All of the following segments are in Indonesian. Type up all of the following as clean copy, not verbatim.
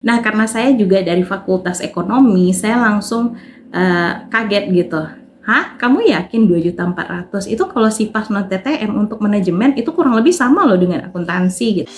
Nah, karena saya juga dari Fakultas Ekonomi, saya langsung kaget gitu. Hah? Kamu yakin 2.400.000? Itu kalau SIPAS non TTM untuk manajemen itu kurang lebih sama loh dengan akuntansi gitu.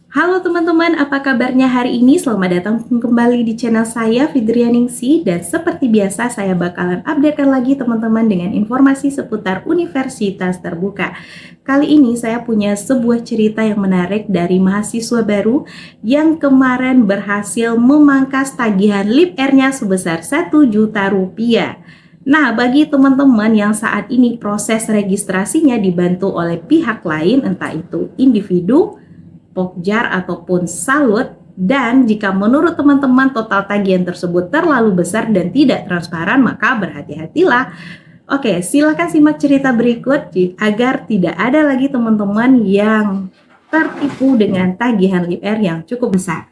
Halo teman-teman, apa kabarnya hari ini? Selamat datang kembali di channel saya, Fidrianingsih. Dan seperti biasa, saya bakalan updatekan lagi teman-teman dengan informasi seputar Universitas Terbuka. Kali ini saya punya sebuah cerita yang menarik dari mahasiswa baru yang kemarin berhasil memangkas tagihan LIPR-nya sebesar 1 juta rupiah. Nah, bagi teman-teman yang saat ini proses registrasinya dibantu oleh pihak lain, entah itu individu, Pokjar ataupun Salut, dan jika menurut teman-teman total tagihan tersebut terlalu besar dan tidak transparan, maka berhati-hatilah. Oke, silakan simak cerita berikut agar tidak ada lagi teman-teman yang tertipu dengan tagihan LIPR yang cukup besar.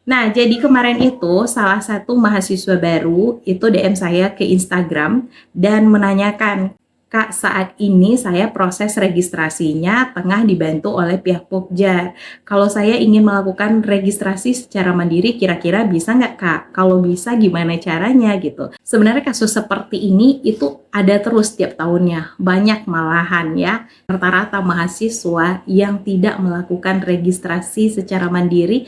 Nah, jadi kemarin itu salah satu mahasiswa baru itu DM saya ke Instagram dan menanyakan, Kak, saat ini saya proses registrasinya tengah dibantu oleh pihak Pokjar. Kalau saya ingin melakukan registrasi secara mandiri, kira-kira bisa nggak, Kak? Kalau bisa, gimana caranya gitu? Sebenarnya kasus seperti ini itu ada terus setiap tahunnya. Banyak malahan ya, rata-rata mahasiswa yang tidak melakukan registrasi secara mandiri,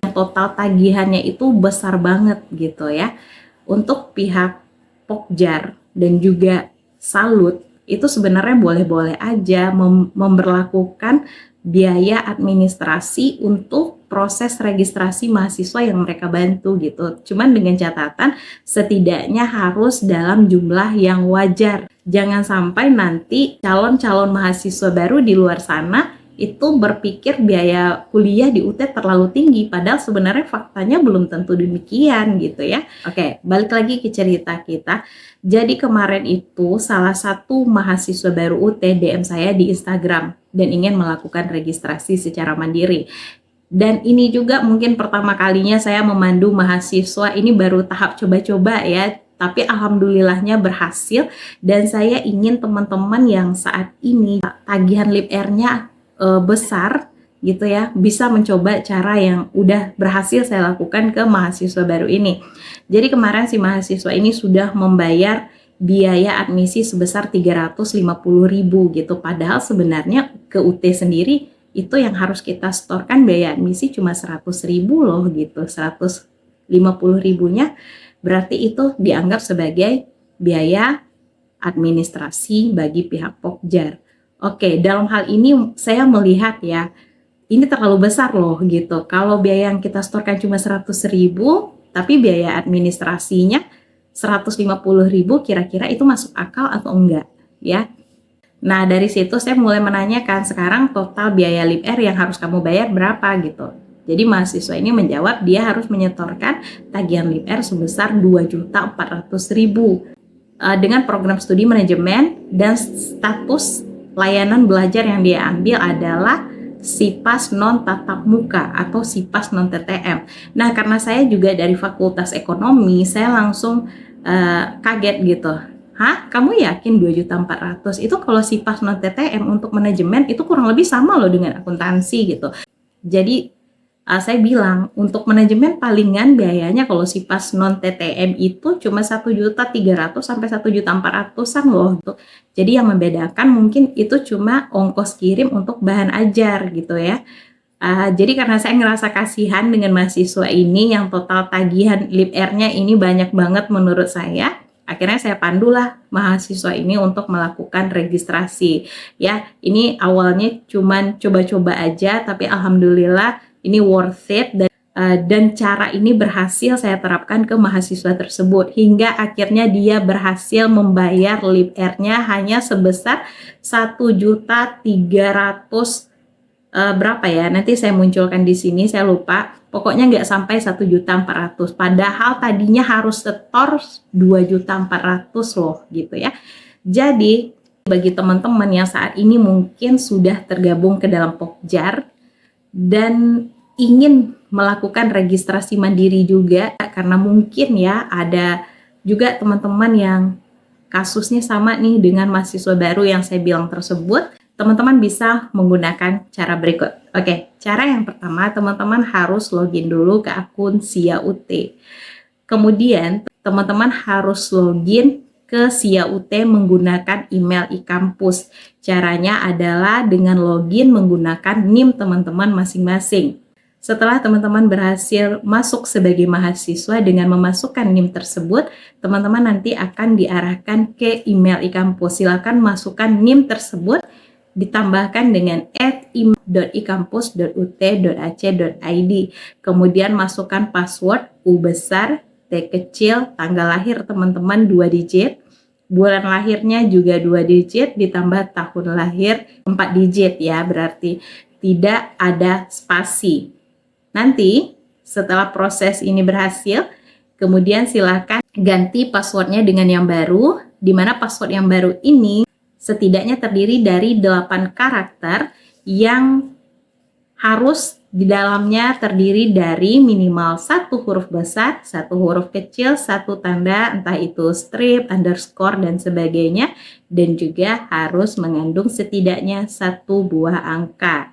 yang total tagihannya itu besar banget gitu ya. Untuk pihak Pokjar dan juga Salut itu sebenarnya boleh-boleh aja memberlakukan biaya administrasi untuk proses registrasi mahasiswa yang mereka bantu gitu. Cuman dengan catatan setidaknya harus dalam jumlah yang wajar. Jangan sampai nanti calon-calon mahasiswa baru di luar sana itu berpikir biaya kuliah di UT terlalu tinggi, padahal sebenarnya faktanya belum tentu demikian gitu ya. Oke, balik lagi ke cerita kita. Jadi kemarin itu salah satu mahasiswa baru UT DM saya di Instagram dan ingin melakukan registrasi secara mandiri. Dan ini juga mungkin pertama kalinya saya memandu mahasiswa, ini baru tahap coba-coba ya, tapi alhamdulillahnya berhasil. Dan saya ingin teman-teman yang saat ini tagihan LIPR-nya besar gitu ya, bisa mencoba cara yang udah berhasil saya lakukan ke mahasiswa baru ini. Jadi kemarin si mahasiswa ini sudah membayar biaya admisi sebesar 350.000 gitu, padahal sebenarnya ke UT sendiri itu yang harus kita setorkan biaya admisi cuma 100.000 loh gitu. 150.000-nya berarti itu dianggap sebagai biaya administrasi bagi pihak Pokjar. Oke, dalam hal ini saya melihat ya, ini terlalu besar loh gitu. Kalau biaya yang kita setorkan cuma 100.000, tapi biaya administrasinya 150.000, kira-kira itu masuk akal atau enggak ya? Nah, dari situ saya mulai menanyakan, sekarang total biaya LIPR yang harus kamu bayar berapa gitu. Jadi mahasiswa ini menjawab dia harus menyetorkan tagihan LIPR sebesar 2.400.000 dengan program studi manajemen dan status layanan belajar yang dia ambil adalah SIPAS non tatap muka atau SIPAS non TTM. Nah, karena saya juga dari Fakultas Ekonomi, saya langsung kaget gitu. Hah? Kamu yakin 2.400.000? Itu kalau SIPAS non TTM untuk manajemen itu kurang lebih sama loh dengan akuntansi gitu. Jadi saya bilang untuk manajemen palingan biayanya kalau SIPAS non TTM itu cuma 1.300.000 sampai 1.400.000-an loh. Jadi yang membedakan mungkin itu cuma ongkos kirim untuk bahan ajar gitu ya. Jadi karena saya ngerasa kasihan dengan mahasiswa ini yang total tagihan LIPR-nya ini banyak banget menurut saya, akhirnya saya pandulah mahasiswa ini untuk melakukan registrasi. Ya, ini awalnya cuman coba-coba aja, tapi alhamdulillah ini worth it, dan cara ini berhasil saya terapkan ke mahasiswa tersebut hingga akhirnya dia berhasil membayar LIPR-nya hanya sebesar 1.300.000 berapa ya, nanti saya munculkan di sini, saya lupa, pokoknya nggak sampai 1.400.000, padahal tadinya harus setor 2.400.000 loh gitu ya. Jadi bagi teman-teman yang saat ini mungkin sudah tergabung ke dalam Pokjar dan ingin melakukan registrasi mandiri juga, karena mungkin ya ada juga teman-teman yang kasusnya sama nih dengan mahasiswa baru yang saya bilang tersebut, teman-teman bisa menggunakan cara berikut. Oke, cara yang pertama, teman-teman harus login dulu ke akun SIA UT. Kemudian, teman-teman harus login ke SIA UT menggunakan email e-kampus. Caranya adalah dengan login menggunakan NIM teman-teman masing-masing. Setelah teman-teman berhasil masuk sebagai mahasiswa dengan memasukkan NIM tersebut, teman-teman nanti akan diarahkan ke email e-kampus. Silakan masukkan NIM tersebut ditambahkan dengan @im.ikampus.ut.ac.id. Kemudian masukkan password U besar, T kecil, tanggal lahir teman-teman 2 digit, bulan lahirnya juga 2 digit, ditambah tahun lahir 4 digit ya, berarti tidak ada spasi. Nanti setelah proses ini berhasil, kemudian silakan ganti passwordnya dengan yang baru, di mana password yang baru ini setidaknya terdiri dari 8 karakter yang harus di dalamnya terdiri dari minimal 1 huruf besar, 1 huruf kecil, 1 tanda, entah itu strip, underscore, dan sebagainya, dan juga harus mengandung setidaknya 1 buah angka.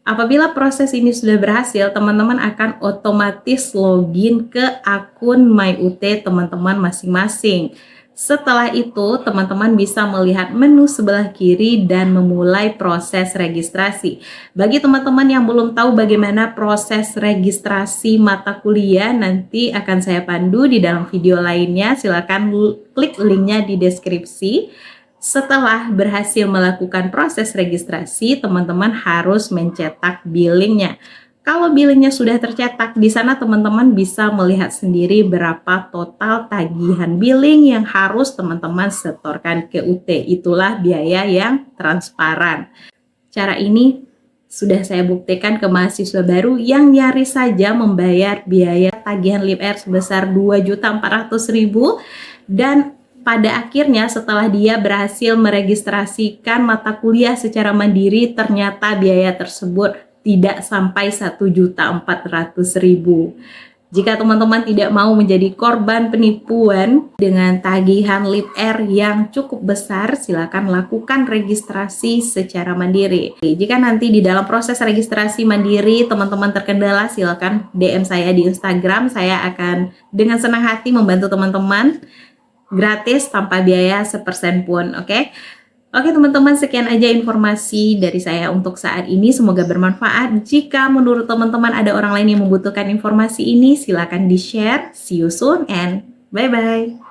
Apabila proses ini sudah berhasil, teman-teman akan otomatis login ke akun MyUT teman-teman masing-masing. Setelah itu, teman-teman bisa melihat menu sebelah kiri dan memulai proses registrasi. Bagi teman-teman yang belum tahu bagaimana proses registrasi mata kuliah, nanti akan saya pandu di dalam video lainnya. Silakan klik linknya di deskripsi. Setelah berhasil melakukan proses registrasi, teman-teman harus mencetak billingnya. Kalau billingnya sudah tercetak, di sana teman-teman bisa melihat sendiri berapa total tagihan billing yang harus teman-teman setorkan ke UT. Itulah biaya yang transparan. Cara ini sudah saya buktikan ke mahasiswa baru yang nyaris saja membayar biaya tagihan LibR sebesar 2.400.000, dan pada akhirnya setelah dia berhasil meregistrasikan mata kuliah secara mandiri, ternyata biaya tersebut tidak sampai 1.400.000. Jika teman-teman tidak mau menjadi korban penipuan dengan tagihan LibR yang cukup besar, silakan lakukan registrasi secara mandiri. Jika nanti di dalam proses registrasi mandiri teman-teman terkendala, silakan DM saya di Instagram. Saya akan dengan senang hati membantu teman-teman gratis tanpa biaya sepersen pun, oke? Oke teman-teman, sekian aja informasi dari saya untuk saat ini. Semoga bermanfaat. Jika menurut teman-teman ada orang lain yang membutuhkan informasi ini, silakan di-share. See you soon and bye-bye.